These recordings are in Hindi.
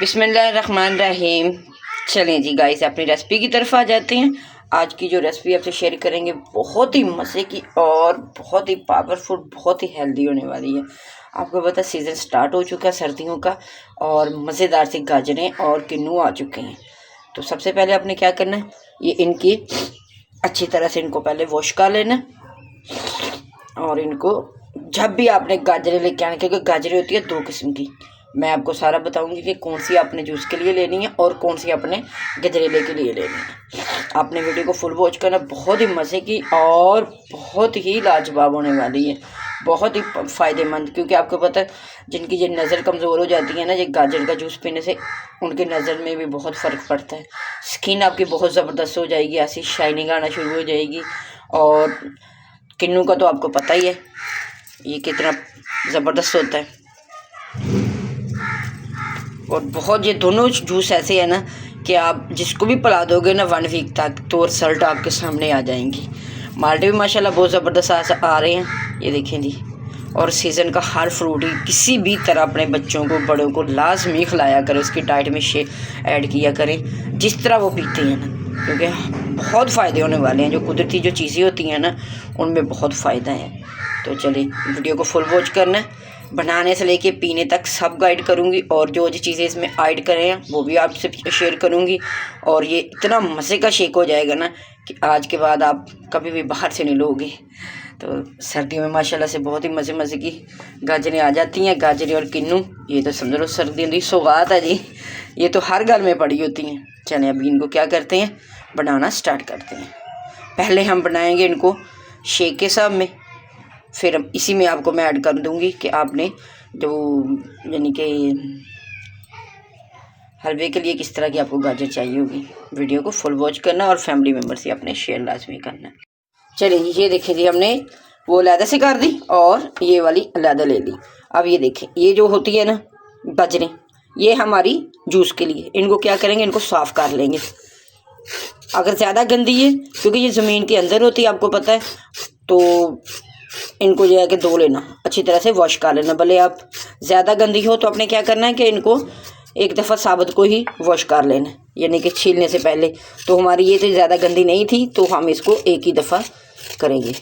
बिस्मिल्लाहिर्रहमानिर्रहीम। चलें जी गाइस, अपनी रेसिपी की तरफ आ जाते हैं। आज की जो रेसिपी आपसे शेयर करेंगे बहुत ही मज़े की और बहुत ही पावरफुल, बहुत ही हेल्दी होने वाली है। आपको पता है सीज़न स्टार्ट हो चुका है सर्दियों का और मज़ेदार सी गाजरें और किन्नू आ चुके हैं। तो सबसे पहले आपने क्या करना है, ये इनकी अच्छी तरह से इनको पहले वॉश कर लेना और इनको जब भी आपने गाजरें लेके आने, क्योंकि गाजरें होती है 2 किस्म की, मैं आपको सारा बताऊंगी कि कौन सी आपने जूस के लिए लेनी है और कौन सी आपने गजरेले के लिए लेनी है। आपने वीडियो को फुल वॉच करना, बहुत ही मज़े की और बहुत ही लाजवाब होने वाली है, बहुत ही फ़ायदेमंद। क्योंकि आपको पता है जिनकी ये नज़र कमज़ोर हो जाती है ना, ये गाजर का जूस पीने से उनकी नज़र में भी बहुत फ़र्क पड़ता है। स्किन आपकी बहुत ज़बरदस्त हो जाएगी, ऐसी शाइनिंग आना शुरू हो जाएगी। और किन्नू का तो आपको पता ही है ये कितना ज़बरदस्त होता है। और बहुत ये दोनों जूस ऐसे हैं ना कि आप जिसको भी पिला दोगे ना 1 वीक तक, तो रिजल्ट आपके सामने आ जाएंगी। माल्टे भी माशाल्लाह बहुत ज़बरदस्त आ रहे हैं, ये देखें जी। और सीज़न का हर फ्रूट ही किसी भी तरह अपने बच्चों को, बड़ों को लाजमी खिलाया करें, उसकी डाइट में ऐड किया करें जिस तरह वो पीते हैं ना, क्योंकि बहुत फ़ायदे होने वाले हैं। जो कुदरती जो चीज़ें होती हैं ना, उनमें बहुत फ़ायदा है। तो चलिए वीडियो को फुल वॉच करना है, बनाने से लेके पीने तक सब गाइड करूँगी और जो जो चीज़ें इसमें ऐड करें हैं वो भी आपसे शेयर करूँगी। और ये इतना मज़े का शेक हो जाएगा ना कि आज के बाद आप कभी भी बाहर से नहीं लोगे। तो सर्दियों में माशाल्लाह से बहुत ही मज़े की गाजरें आ जाती हैं। गाजरें और किन्नू, ये तो समझ लो सर्दियों की सौगात है जी, ये तो हर घर में पड़ी होती हैं। चलें अभी इनको क्या करते हैं, बनाना स्टार्ट करते हैं। पहले हम बनाएंगे इनको शेक के साथ में, फिर इसी में आपको मैं ऐड कर दूंगी कि आपने जो यानी कि हलवे के लिए किस तरह की आपको गाजर चाहिए होगी। वीडियो को फुल वॉच करना और फैमिली मेम्बर से अपने शेयर लाजमी करना। चलिए ये देखें जी, हमने वो अलहदा से कर दी और ये वाली अलहदा ले ली। अब ये देखें, ये जो होती है ना गाजरें, ये हमारी जूस के लिए। इनको क्या करेंगे, इनको साफ़ कर लेंगे। अगर ज़्यादा गंदी है, क्योंकि ये ज़मीन के अंदर होती है आपको पता है, तो इनको जो है कि धो लेना, अच्छी तरह से वॉश कर लेना। भले आप ज़्यादा गंदी हो तो आपने क्या करना है कि इनको एक दफ़ा साबुत को ही वॉश कर लेना, यानी कि छीलने से पहले। तो हमारी ये तो ज़्यादा गंदी नहीं थी, तो हम इसको एक ही दफ़ा करेंगे।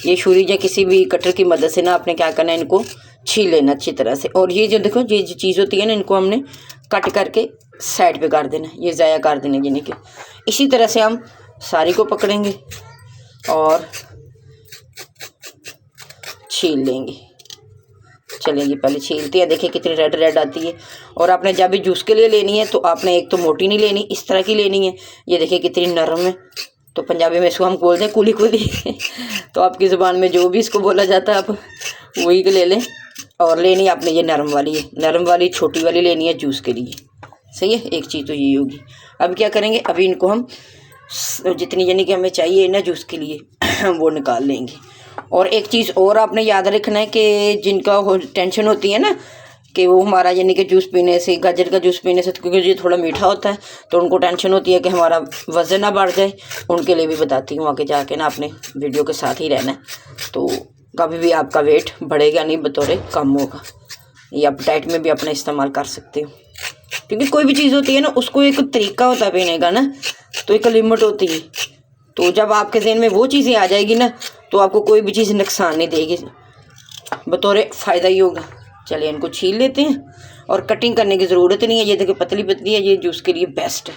ये छुरी या किसी भी कटर की मदद से ना आपने क्या करना है, इनको छील लेना अच्छी तरह से। और ये जो देखो, ये जो चीज़ होती है ना, इनको हमने कट करके साइड पे कर देना, ये ज़ाया कर देना। यानी कि इसी तरह से हम सारी को पकड़ेंगे और छील लेंगे। चलेंगे पहले छीलते हैं, देखिए कितनी रेड रेड आती है। और आपने जब भी जूस के लिए लेनी है तो आपने एक तो मोटी नहीं लेनी, इस तरह की लेनी है। ये देखिए कितनी नरम है, तो पंजाबी में इसको हम बोलते हैं कुली कुली तो आपकी ज़ुबान में जो भी इसको बोला जाता है आप वही ले लें। और लेनी आपने ये नरम वाली है, नरम वाली छोटी वाली लेनी है जूस के लिए। सही है, एक चीज़ तो यही होगी। अब क्या करेंगे, अभी इनको हम जितनी यानी कि हमें चाहिए ना जूस के लिए वो निकाल लेंगे। और एक चीज़ और आपने याद रखना है कि जिनका टेंशन होती है ना कि वो हमारा यानी कि जूस पीने से, गाजर का जूस पीने से, क्योंकि ये थोड़ा मीठा होता है, तो उनको टेंशन होती है कि हमारा वज़न ना बढ़ जाए, उनके लिए भी बताती हूँ आगे जाके ना, आपने वीडियो के साथ ही रहना है। तो कभी भी आपका वेट बढ़ेगा नहीं, बतौर कम होगा। ये आप डाइट में भी अपना इस्तेमाल कर सकते हो, क्योंकि कोई भी चीज़ होती है ना, उसको एक तरीका होता है पीने का ना, तो एक लिमिट होती है। तो जब आपके ज़हन में वो चीज़ें आ जाएगी ना, तो आपको कोई भी चीज़ नुकसान नहीं देगी, बतौर फ़ायदा ही होगा। चलिए इनको छील लेते हैं और कटिंग करने की ज़रूरत नहीं है। ये देखिए पतली पतली है, ये जूस के लिए बेस्ट है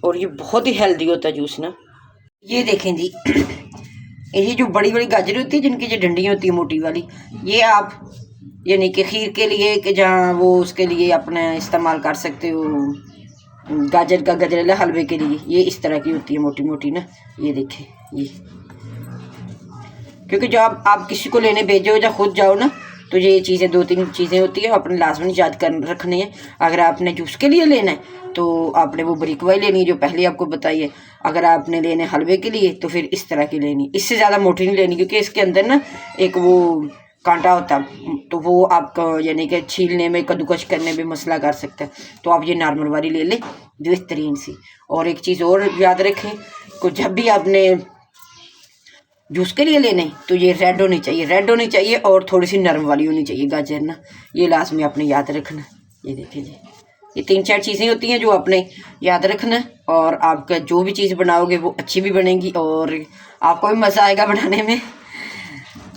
और ये बहुत ही हेल्दी होता है जूस ना। ये देखें जी ये जो बड़ी बड़ी गाजर होती है, जिनकी जो डंडियाँ होती है मोटी वाली, ये आप यानी कि खीर के लिए कि जहाँ वो उसके लिए अपना इस्तेमाल कर सकते हो। गाजर का गजरेला हलवे के लिए ये इस तरह की होती है मोटी मोटी ना। ये देखें ये, क्योंकि जो आप किसी को लेने भेजो या खुद जाओ ना, तो ये चीज़ें 2-3 चीज़ें होती है अपने लाजमी याद कर रखनी है। अगर आपने जूस के लिए लेना है तो आपने वो बारीक वाली लेनी है जो पहले आपको बताई है। अगर आपने लेने हलवे के लिए तो फिर इस तरह की लेनी, इससे ज़्यादा मोटी नहीं लेनी, क्योंकि इसके अंदर ना एक वो कांटा होता है, तो वो आपका यानी कि छीलने में, कद्दूकश करने में मसला कर सकता है। तो आप ये नॉर्मल वाली ले लें जो बेहतरीन सी। और एक चीज़ और याद रखें कि जब भी आपने जूस के लिए लेने तो ये रेड होनी चाहिए, रेड होनी चाहिए और थोड़ी सी नरम वाली होनी चाहिए गाजर ना। ये लास्ट में आपने याद रखना। ये देखिए जी, ये 3-4 चीज़ें होती हैं जो आपने याद रखना, और आपका जो भी चीज़ बनाओगे वो अच्छी भी बनेगी और आपको भी मज़ा आएगा बनाने में।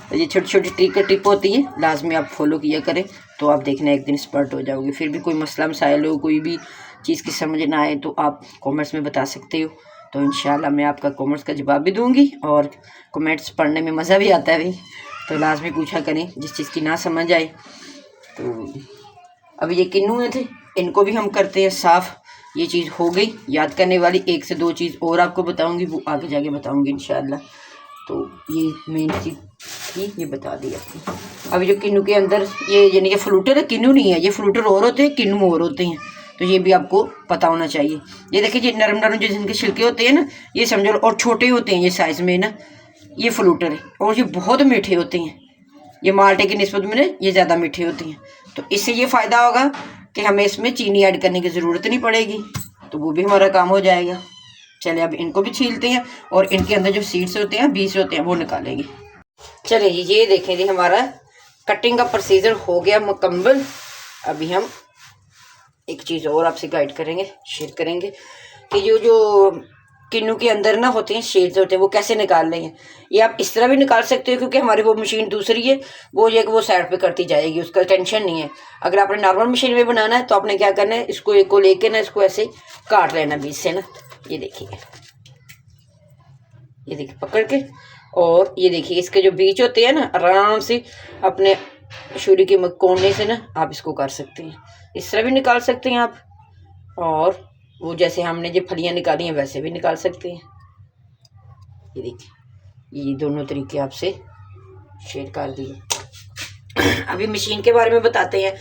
तो ये छोटी छोटी टिप होती है, लास्ट में आप फॉलो किया करें तो आप देखना एक दिन एक्सपर्ट हो जाओगे। फिर भी कोई मसला मसाइल हो, कोई भी चीज़ की समझ ना आए तो आप कमेंट्स में बता सकते हो। तो इंशाल्लाह मैं आपका कमेंट्स का जवाब भी दूंगी, और कमेंट्स पढ़ने में मज़ा भी आता है भाई। तो लास्ट में पूछा करें जिस चीज़ की ना समझ आए। तो अभी ये किन्नू थे, इनको भी हम करते हैं साफ़। ये चीज़ हो गई याद करने वाली। 1 से 2 चीज़ और आपको बताऊंगी, वो आगे जाके बताऊंगी इंशाल्लाह। तो ये मेन चीज़ थी, ये बता दी आपको। अभी जो किन्नू के अंदर ये यानी कि फ्लूटर है, किन्नू नहीं है, ये फ्लूटर और होते हैं, किन्नू और होते हैं। तो ये भी आपको पता होना चाहिए। ये देखिए ये नरम नरम जो जिनके छिलके होते हैं ना, ये समझो, और छोटे होते हैं ये साइज़ में ना, ये फ्लूटर है। और ये बहुत मीठे होते हैं, ये माल्टे की निस्बत में ना ये ज़्यादा मीठे होते हैं। तो इससे ये फ़ायदा होगा कि हमें इसमें चीनी ऐड करने की ज़रूरत नहीं पड़ेगी, तो वो भी हमारा काम हो जाएगा। चलिए अब इनको भी छीलते हैं और इनके अंदर जो सीड्स होते हैं, बीज होते हैं, वो निकालेंगे। चलिए ये देखें जी, हमारा कटिंग का प्रोसीजर हो गया मुकम्मल। अभी हम एक चीज़ और आपसे गाइड करेंगे, शेयर करेंगे कि जो किन्नू के अंदर ना होते हैं शेड्स होते हैं, वो कैसे निकालने हैं। ये आप इस तरह भी निकाल सकते हो, क्योंकि हमारी वो मशीन दूसरी है, वो ये कि वो साइड पे करती जाएगी, उसका टेंशन नहीं है। अगर आपने नॉर्मल मशीन में बनाना है तो आपने क्या करना है, इसको एक को लेके ना इसको ऐसे काट लेना बीच से ना। ये देखिए, ये देखिए पकड़ के, और ये देखिए इसके जो बीच होते हैं ना, आराम से अपने छुरी के कोने से ना आप इसको कर सकते हैं। इस तरह भी निकाल सकते हैं आप, और वो जैसे हमने जो फलियाँ निकाली हैं वैसे भी निकाल सकते हैं। ये देखिए, ये दोनों तरीके आपसे शेयर कर दिए। अभी मशीन के बारे में बताते हैं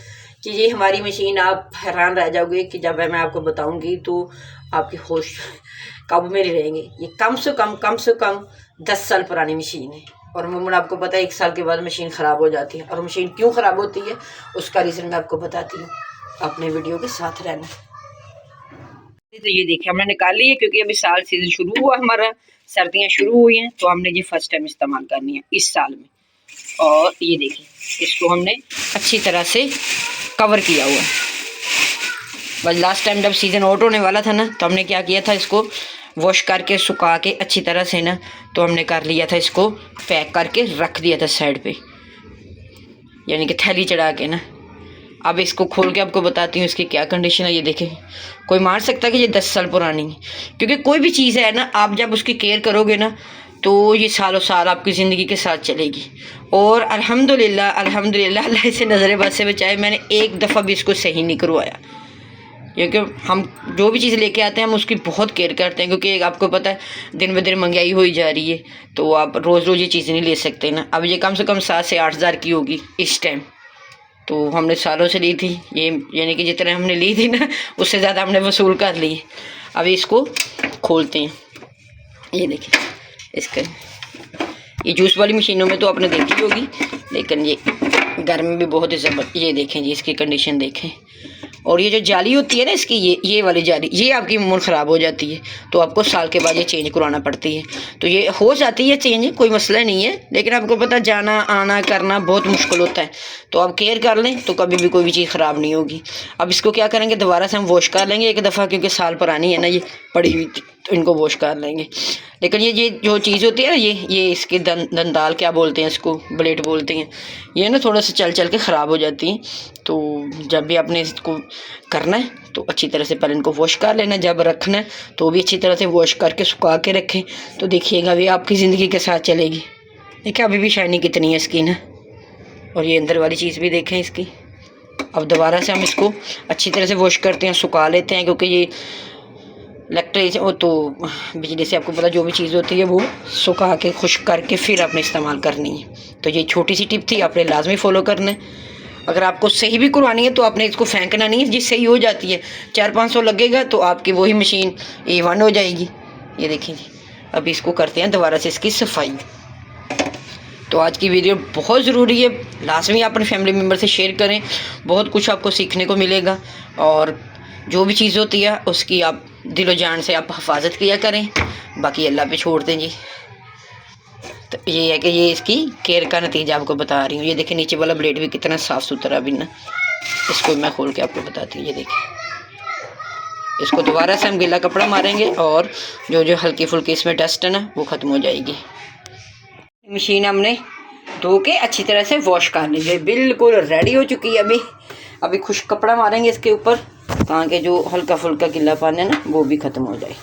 कि ये हमारी मशीन, आप हैरान रह जाओगे कि जब मैं आपको बताऊंगी तो आपकी होश काबू में नहीं रहेंगे। ये कम से कम 10 साल पुरानी मशीन है, और अमूमन आपको पता है 1 साल के बाद मशीन ख़राब हो जाती है। और मशीन क्यों ख़राब होती है उसका रीज़न मैं आपको बताती हूँ, अपने वीडियो के साथ रहना। तो ये देखिए हमने निकाल ली है, क्योंकि अभी साल सीजन शुरू हुआ हमारा, सर्दियाँ शुरू हुई हैं, तो हमने ये फर्स्ट टाइम इस्तेमाल करनी है इस साल में। और ये देखिए इसको हमने अच्छी तरह से कवर किया हुआ है। बस लास्ट टाइम जब सीज़न आउट होने वाला था ना, तो हमने क्या किया था, इसको वॉश करके सुखा के अच्छी तरह से ना, तो हमने कर लिया था, इसको पैक करके रख दिया था साइड पे, यानी कि थैली चढ़ा के ना। अब इसको खोल के आपको बताती हूँ इसकी क्या कंडीशन है। ये देखें, कोई मान सकता है कि ये 10 साल पुरानी है, क्योंकि कोई भी चीज़ है ना, आप जब उसकी केयर करोगे ना तो ये सालों साल आपकी ज़िंदगी के साथ चलेगी। और अल्हम्दुलिल्लाह अल्हम्दुलिल्लाह अल्लाह से नज़र बद से बचाए, मैंने एक दफ़ा भी इसको सही नहीं करवाया। क्योंकि हम जो भी चीज़ लेके आते हैं हम उसकी बहुत केयर करते हैं, क्योंकि आपको पता है दिन ब दिन महंगाई हुई जा रही है, तो आप रोज़ रोज़ ये चीज़ें नहीं ले सकते ना। अब ये कम से कम 7 से 8 हज़ार की होगी इस टाइम, तो हमने सालों से ली थी ये, यानी कि जितने हमने ली थी ना उससे ज़्यादा हमने वसूल कर ली। अभी इसको खोलते हैं। ये देखिए, इसका ये जूस वाली मशीनों में तो आपने देखी होगी, लेकिन ये घर में भी बहुत ही ज़बरदस्त। ये देखें जी, इसकी कंडीशन देखें। और ये जो जाली होती है ना इसकी, ये वाली जाली, ये आपकी मूल ख़राब हो जाती है, तो आपको साल के बाद ये चेंज करवाना पड़ती है। तो ये हो जाती है चेंज, कोई मसला नहीं है, लेकिन आपको पता जाना आना करना बहुत मुश्किल होता है। तो आप केयर कर लें तो कभी भी कोई भी चीज़ ख़राब नहीं होगी। अब इसको क्या करेंगे, दोबारा से हम वॉश कर लेंगे एक दफ़ा, क्योंकि साल पुरानी है ना ये पड़ी हुई, तो इनको वॉश कर लेंगे। लेकिन ये जो चीज़ होती है ना, ये इसके दंदाल क्या बोलते हैं, इसको ब्लेड बोलते हैं, ये ना थोड़ा सा चल के ख़राब हो जाती हैं। तो जब भी आपने इसको करना है तो अच्छी तरह से पहले इनको वॉश कर लेना। जब रखना है तो भी अच्छी तरह से वॉश करके सुखा के रखें, तो देखिएगा भी आपकी ज़िंदगी के साथ चलेगी। देखिए अभी भी शाइनिंग कितनी है इसकी ना, और ये अंदर वाली चीज़ भी देखें इसकी। अब दोबारा से हम इसको अच्छी तरह से वॉश करते हैं, सुखा लेते हैं, क्योंकि ये इलेक्ट्रिक वो तो बिजली से आपको पता जो भी चीज़ होती है वो सुखा के खुश्क करके फिर आपने इस्तेमाल करनी है। तो ये छोटी सी टिप थी, आपने लाजमी फॉलो करना है। अगर आपको सही भी करवानी है तो आपने इसको फेंकना नहीं है, जिस सही हो जाती है 400-500 लगेगा तो आपकी वही मशीन A1 हो जाएगी। ये देखें जी, अब इसको करते हैं दोबारा से इसकी सफाई। तो आज की वीडियो बहुत ज़रूरी है, लाजमी अपने फैमिली मेम्बर से शेयर करें, बहुत कुछ आपको सीखने को मिलेगा। और जो भी चीज़ होती है उसकी आप दिलो जान से आप हिफाजत किया करें, बाकी अल्लाह पे छोड़ दें जी। तो ये है कि ये इसकी केयर का नतीजा आपको बता रही हूँ। ये देखिए नीचे वाला ब्लेड भी कितना साफ़ सुथरा भी ना, इसको मैं खोल के आपको बताती हूँ। ये देखिए इसको दोबारा से हम गीला कपड़ा मारेंगे और जो जो हल्की फुल्की इसमें डस्ट है ना वो ख़त्म हो जाएगी। मशीन हमने धो के अच्छी तरह से वॉश कर लीजिए, बिल्कुल रेडी हो चुकी है। अभी खुश्क कपड़ा मारेंगे इसके ऊपर ताकि जो हल्का फुल्का गीला पानी है ना वो भी ख़त्म हो जाए,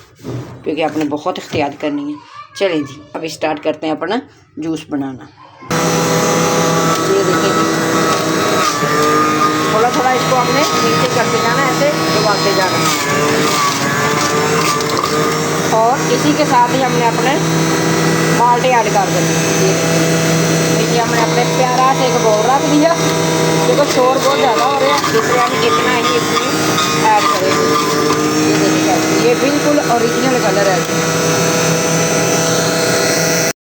क्योंकि आपने बहुत एहतियात करनी है। चलिए जी अभी स्टार्ट करते हैं अपना जूस बनाना। ये देखिए जी थोड़ा थोड़ा इसको हमने नीचे करते जाना, ऐसे दबाते जाना, और इसी के साथ ही हमने अपने माल्टे ऐड कर देंगे। ये हमने अपने प्यारा से एक बोल रख दिया, देखो शोर बहुत ज़्यादा हो रहा है इसलिए हम इतना ही इसमें ऐड करेंगे। ये देखिए ये बिल्कुल ओरिजिनल कलर है।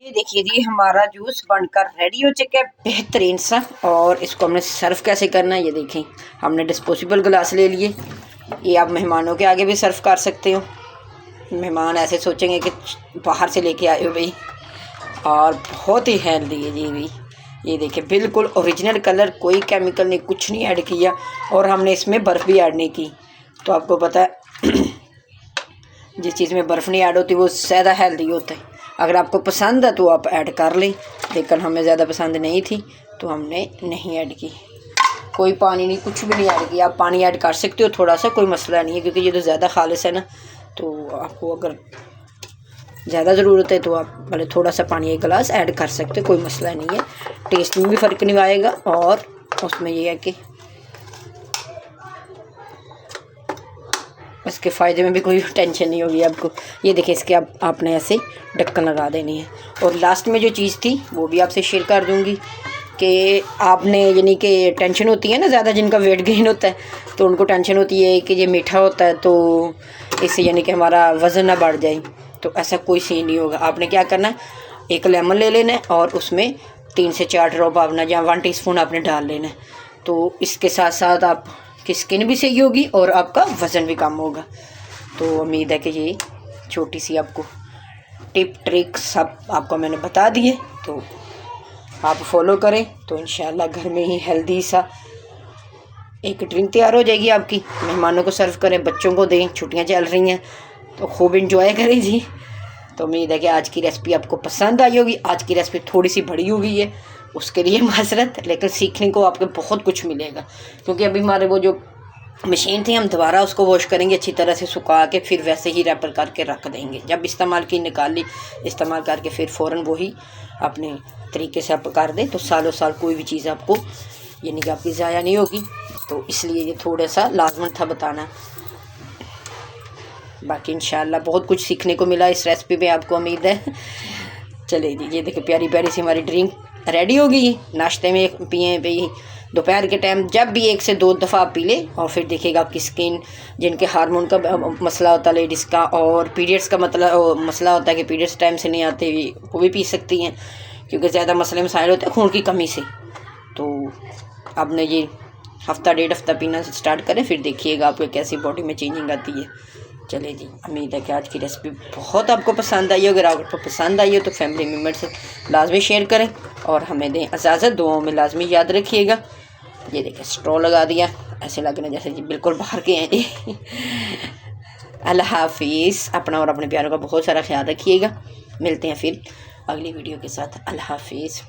ये देखिए जी हमारा जूस बनकर रेडी हो चुका है बेहतरीन सा। और इसको हमने सर्व कैसे करना है ये देखें, हमने डिस्पोजेबल गिलास ले लिए। ये आप मेहमानों के आगे भी सर्व कर सकते हो, मेहमान ऐसे सोचेंगे कि बाहर से लेके आए हो भाई, और बहुत ही हेल्दी है जी भी। ये देखिए बिल्कुल ओरिजिनल कलर, कोई केमिकल नहीं, कुछ नहीं ऐड किया, और हमने इसमें बर्फ़ भी ऐड नहीं की। तो आपको पता है जिस चीज़ में बर्फ़ नहीं ऐड होती वो ज़्यादा हेल्दी होता है। अगर आपको पसंद है तो आप ऐड कर लें, लेकिन हमें ज़्यादा पसंद नहीं थी तो हमने नहीं ऐड की। कोई पानी नहीं, कुछ भी नहीं ऐड किया। आप पानी ऐड कर सकते हो थोड़ा सा, कोई मसला नहीं है, क्योंकि ये तो ज़्यादा खालिस है ना। तो आपको अगर ज़्यादा ज़रूरत है तो आप भले थोड़ा सा पानी एक गिलास ऐड कर सकते हो, कोई मसला नहीं है। टेस्ट में भी फ़र्क नहीं आएगा, और उसमें ये है कि इसके फ़ायदे में भी कोई टेंशन नहीं होगी आपको। ये देखिए इसके आपने ऐसे ढक्कन लगा देनी है। और लास्ट में जो चीज़ थी वो भी आपसे शेयर कर दूँगी कि आपने यानी कि टेंशन होती है ना ज़्यादा, जिनका वेट गेन होता है तो उनको टेंशन होती है कि ये मीठा होता है तो इससे यानी कि हमारा वज़न ना बढ़ जाए। तो ऐसा कोई सीन नहीं होगा। आपने क्या करना है, एक लेमन ले लेना है और उसमें 3 से 4 ड्रॉप आपने या 1 टीस्पून आपने डाल लेना है। तो इसके साथ साथ आपकी स्किन भी सही होगी और आपका वज़न भी कम होगा। तो उम्मीद है कि ये छोटी सी आपको टिप ट्रिक सब आपको मैंने बता दिए, तो आप फॉलो करें तो इंशाल्लाह घर में ही हेल्दी सा एक ड्रिंक तैयार हो जाएगी आपकी। मेहमानों को सर्व करें, बच्चों को दें, छुट्टियां चल रही हैं तो खूब इंजॉय करें जी। तो उम्मीद है कि आज की रेसिपी आपको पसंद आई होगी। आज की रेसिपी थोड़ी सी बड़ी हो गई है, उसके लिए माजरत, लेकिन सीखने को आपको बहुत कुछ मिलेगा। क्योंकि अभी हमारे वो जो मशीन थी हम दोबारा उसको वॉश करेंगे अच्छी तरह से सुखा के, फिर वैसे ही रैपर करके रख देंगे। जब इस्तेमाल की निकाल ली, इस्तेमाल करके फिर फ़ौरन वही अपने तरीके से आप कर दें तो सालों साल कोई भी चीज़ आपको यानी कि आपकी ज़ाया नहीं होगी। तो इसलिए ये थोड़ा सा लाजमन था बताना। बाकी इंशाल्लाह बहुत कुछ सीखने को मिला इस रेसिपी में, आपको उम्मीद है। चले जी ये देखिए प्यारी प्यारी सी हमारी ड्रिंक रेडी हो गई। नाश्ते में पिए भाई, दोपहर के टाइम जब भी 1 से 2 दफ़ा आप पी लें, और फिर देखिएगा आपकी स्किन, जिनके हार्मोन का मसला होता है लेडीज़ का, और पीरियड्स का मसला होता है कि पीरियड्स टाइम से नहीं आते, वो भी पी सकती हैं, क्योंकि ज़्यादा मसले मसाइल होते हैं खून की कमी से। तो आपने ये हफ़्ता 1.5 हफ़्ता पीना स्टार्ट करें, फिर देखिएगा आपको कैसी बॉडी में चेंजिंग आती है। चले जी उम्मीद है कि आज की रेसिपी बहुत आपको पसंद आई हो। अगर आपको पसंद आई हो तो फैमिली मेम्बर से लाजमी शेयर करें और हमें दें इजाज़त। दुआओं में लाजमी याद रखिएगा। ये देखिए स्ट्रॉ लगा दिया, ऐसे लगना जैसे जी बिल्कुल बाहर के हैं जी। अल्लाह हाफिज़। अपना और अपने प्यारों का बहुत सारा ख्याल रखिएगा। मिलते हैं फिर अगली वीडियो के साथ। अल्लाह हाफिज़।